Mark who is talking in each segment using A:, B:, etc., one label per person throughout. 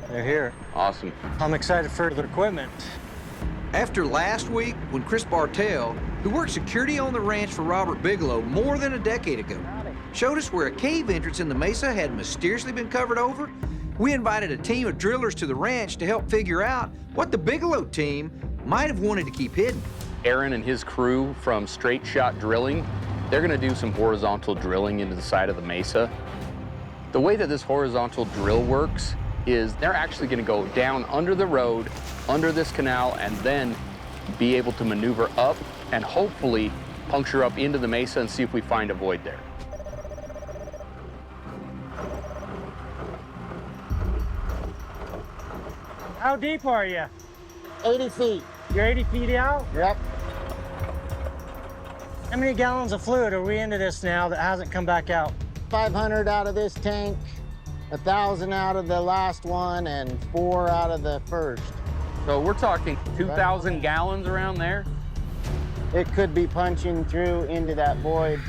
A: They're here.
B: Awesome.
A: I'm excited for the equipment.
C: After last week, when Chris Bartell, who worked security on the ranch for Robert Bigelow more than a decade ago, showed us where a cave entrance in the mesa had mysteriously been covered over, we invited a team of drillers to the ranch to help figure out what the Bigelow team might have wanted to keep hidden.
B: Aaron and his crew from Straight Shot Drilling, they're gonna do some horizontal drilling into the side of the mesa. The way that this horizontal drill works is they're actually gonna go down under the road, under this canal, and then be able to maneuver up and hopefully puncture up into the mesa and see if we find a void there.
A: How deep are you?
D: 80 feet.
A: You're 80 feet out?
D: Yep.
A: How many gallons of fluid are we into this now that hasn't come back out?
D: 500 out of this tank, 1,000 out of the last one, and 4 out of the first.
B: So we're talking 2,000 gallons around there.
D: It could be punching through into that void.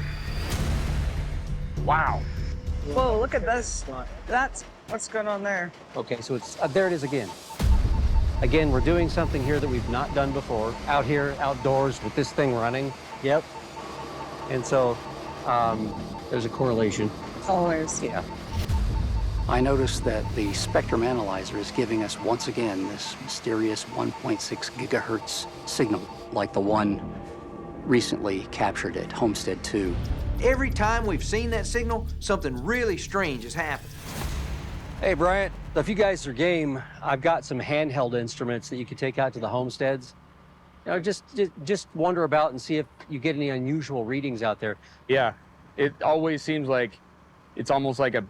B: Wow.
E: Whoa, look at this. That's what's going on there.
F: Okay, so it's there it is again. Again, we're doing something here that we've not done before. Out here, outdoors, with this thing running.
A: Yep.
F: And so there's a correlation.
E: Always.
F: Yeah.
G: I noticed that the spectrum analyzer is giving us once again this mysterious 1.6 gigahertz signal, like the one recently captured at Homestead 2.
C: Every time we've seen that signal, something really strange has happened.
F: Hey, Bryant, if you guys are game, I've got some handheld instruments that you could take out to the homesteads. You know, just wander about and see if you get any unusual readings out there.
B: Yeah, it always seems like it's almost like a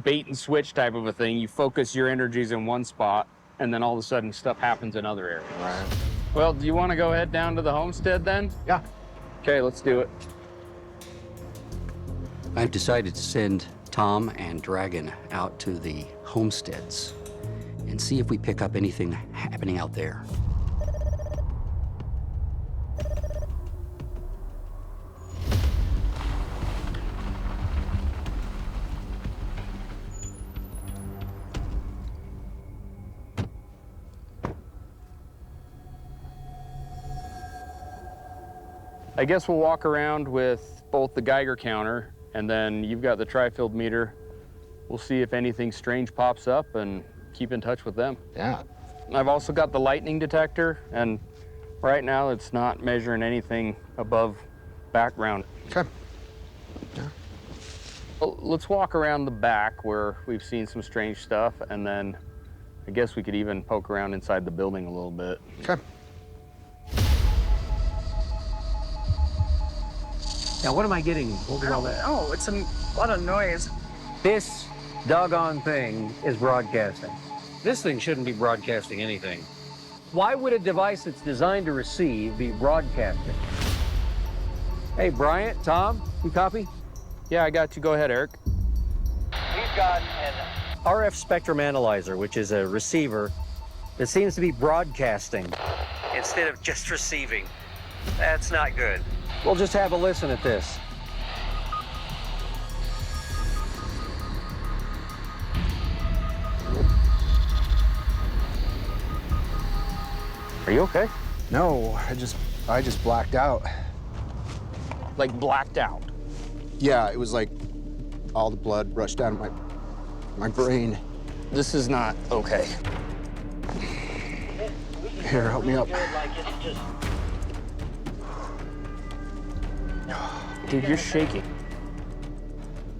B: bait and switch type of a thing. You focus your energies in one spot, and then all of a sudden stuff happens in other areas.
C: Right.
B: Well, do you want to go head down to the homestead then?
C: Yeah.
B: Okay, let's do it.
G: I've decided to send Tom and Dragon out to the homesteads and see if we pick up anything happening out there.
B: I guess we'll walk around with both the Geiger counter and then you've got the tri-field meter. We'll see if anything strange pops up and keep in touch with them.
C: Yeah.
B: I've also got the lightning detector, and right now it's not measuring anything above background.
C: Okay. Yeah.
B: Well, let's walk around the back where we've seen some strange stuff, and then I guess we could even poke around inside the building a little bit.
C: Okay.
F: Now, what am I getting? Holding all that.
E: Oh, it's a lot of noise.
F: This doggone thing is broadcasting. This thing shouldn't be broadcasting anything. Why would a device that's designed to receive be broadcasting? Hey, Bryant, Tom, you copy?
B: Yeah, I got you. Go ahead, Eric.
F: We've got an RF spectrum analyzer, which is a receiver that seems to be broadcasting instead of just receiving. That's not good. We'll just have a listen at this.
B: Are you okay?
H: No, I just blacked out.
B: Like blacked out.
H: Yeah, it was like all the blood rushed down my brain.
B: This is not okay.
H: Here, help me up.
B: Dude, you're shaking.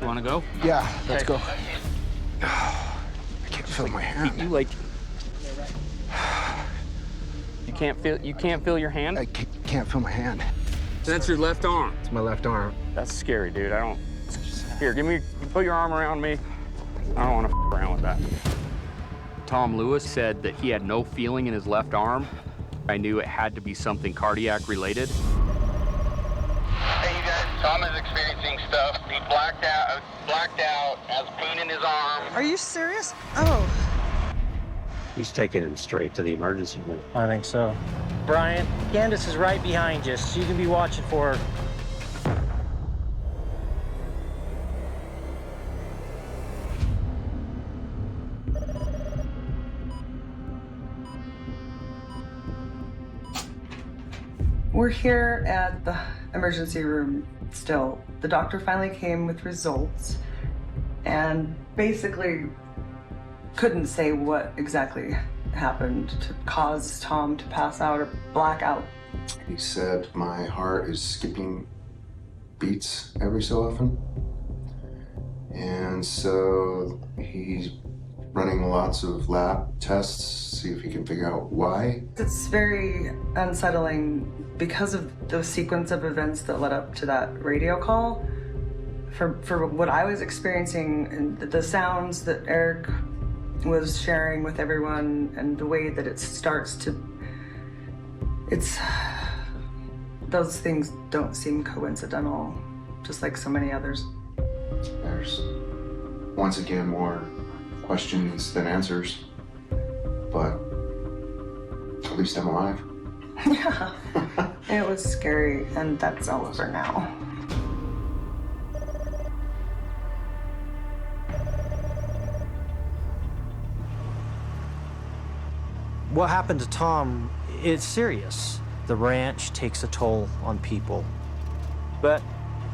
B: You want to go?
H: Yeah, let's
B: Okay.
H: go. I can't feel my hand.
B: You like. You can't feel your hand?
H: I can't feel my hand.
B: That's your left arm.
H: It's my left arm.
B: That's scary, dude. I don't. Here, put your arm around me. I don't want to f around with that. Tom Lewis said that he had no feeling in his left arm. I knew it had to be something cardiac related.
I: Hey, you guys, Tom is experiencing stuff. He blacked out, has pain in his arm.
E: Are you serious? Oh.
F: He's taking him straight to the emergency room.
A: I think so. Brian, Candace is right behind you, so you can be watching for her.
E: We're here at the emergency room still. The doctor finally came with results and basically couldn't say what exactly happened to cause Tom to pass out or black out.
J: He said my heart is skipping beats every so often. And so he's running lots of lab tests, see if he can figure out why.
E: It's very unsettling because of the sequence of events that led up to that radio call. For what I was experiencing and the sounds that Eric was sharing with everyone and the way that it starts to, those things don't seem coincidental, just like so many others.
J: There's once again more questions than answers, but at least I'm alive.
E: Yeah, it was scary, and that's all over now.
A: What happened to Tom is serious. The ranch takes a toll on people. But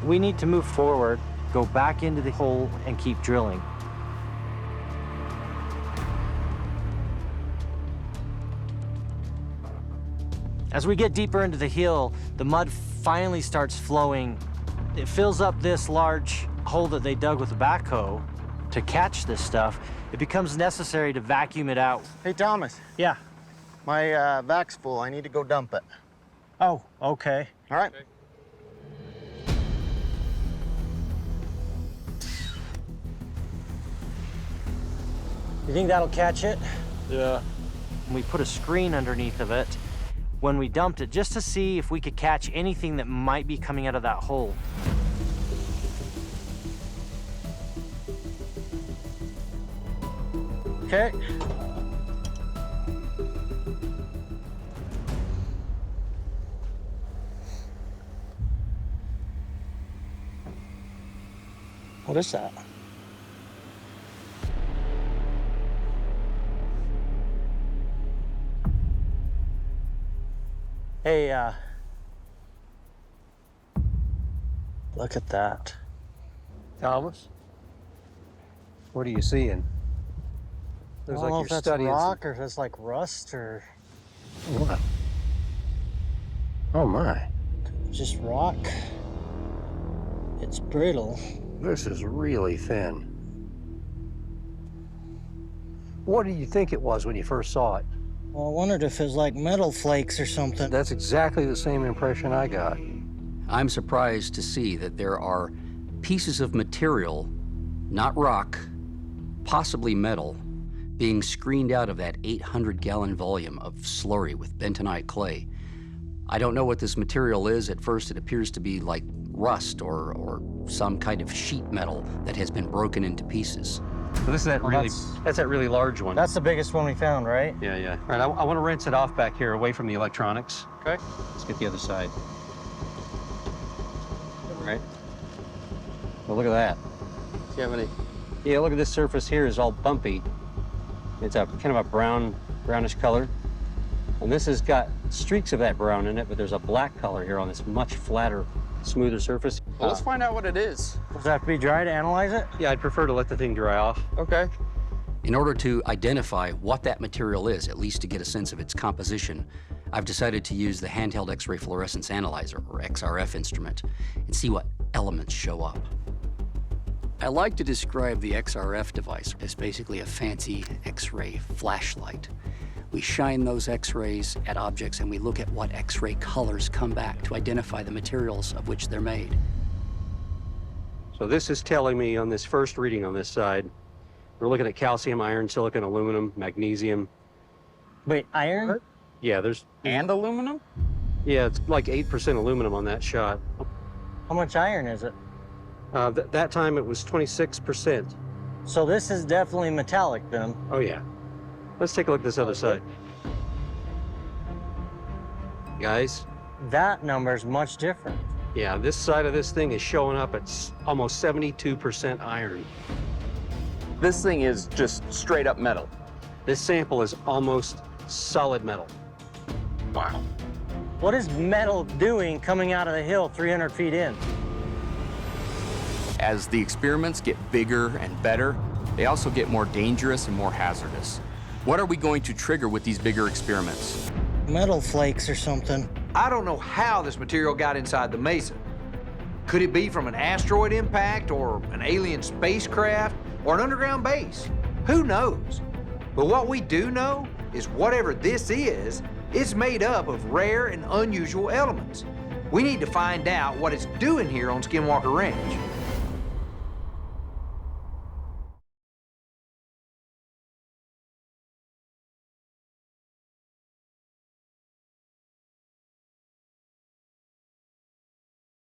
A: we need to move forward, go back into the hole, and keep drilling. As we get deeper into the hill, the mud finally starts flowing. It fills up this large hole that they dug with a backhoe to catch this stuff. It becomes necessary to vacuum it out.
D: Hey, Thomas,
A: Yeah.
D: my vac's full. I need to go dump it.
A: Oh, okay.
D: All right.
A: You think that'll catch it? Yeah. We put a screen underneath of it when we dumped it, just to see if we could catch anything that might be coming out of that hole. Okay. What is that? Hey, look at that.
F: Thomas? What are you seeing?
A: I
F: Looks
A: don't know
F: like
A: if
F: you're
A: that's
F: studying
A: rock or if it's like rust or
F: What? Oh my.
A: just rock. It's brittle.
F: This is really thin. What did you think it was when you first saw it?
A: Well, I wondered if it was like metal flakes or something.
F: That's exactly the same impression I got.
G: I'm surprised to see that there are pieces of material, not rock, possibly metal, being screened out of that 800-gallon volume of slurry with bentonite clay. I don't know what this material is. At first, it appears to be like rust or some kind of sheet metal that has been broken into pieces.
F: So this is that
A: Well,
F: really,
A: that's-
F: that's that really large one.
A: That's the biggest one we found, right?
F: Yeah, yeah. All right, I want to rinse it off back here away from the electronics.
A: Okay.
F: Let's get the other side. All right. Well, look at that.
B: Do you have any?
F: Yeah, look at this surface here is all bumpy. It's a kind of a brownish color. And this has got streaks of that brown in it, but there's a black color here on this much flatter, smoother surface.
B: Well, let's find out what it is.
A: Does it have to be dry to analyze it?
F: Yeah, I'd prefer to let the thing dry off.
B: Okay.
G: In order to identify what that material is, at least to get a sense of its composition, I've decided to use the handheld X-ray fluorescence analyzer, or XRF instrument, and see what elements show up. I like to describe the XRF device as basically a fancy X-ray flashlight. We shine those X-rays at objects and we look at what X-ray colors come back to identify the materials of which they're made.
F: So this is telling me on this first reading on this side, we're looking at calcium, iron, silicon, aluminum, magnesium.
A: Wait, iron?
F: Yeah,
B: And aluminum?
F: yeah, it's like 8% aluminum on that shot.
A: How much iron is it?
F: That time it was 26%.
A: So this is definitely metallic then.
F: Oh yeah. Let's take a look at this other side. Guys,
A: That number is much different.
F: yeah, this side of this thing is showing up at almost 72% iron.
B: This thing is just straight up metal.
F: This sample is almost solid metal.
B: Wow.
A: What is metal doing coming out of the hill 300 feet in?
B: As the experiments get bigger and better, they also get more dangerous and more hazardous. What are we going to trigger with these bigger experiments?
A: Metal flakes or something.
C: I don't know how this material got inside the mesa. Could it be from an asteroid impact or an alien spacecraft or an underground base? Who knows? But what we do know is whatever this is, it's made up of rare and unusual elements. We need to find out what it's doing here on Skinwalker Ranch.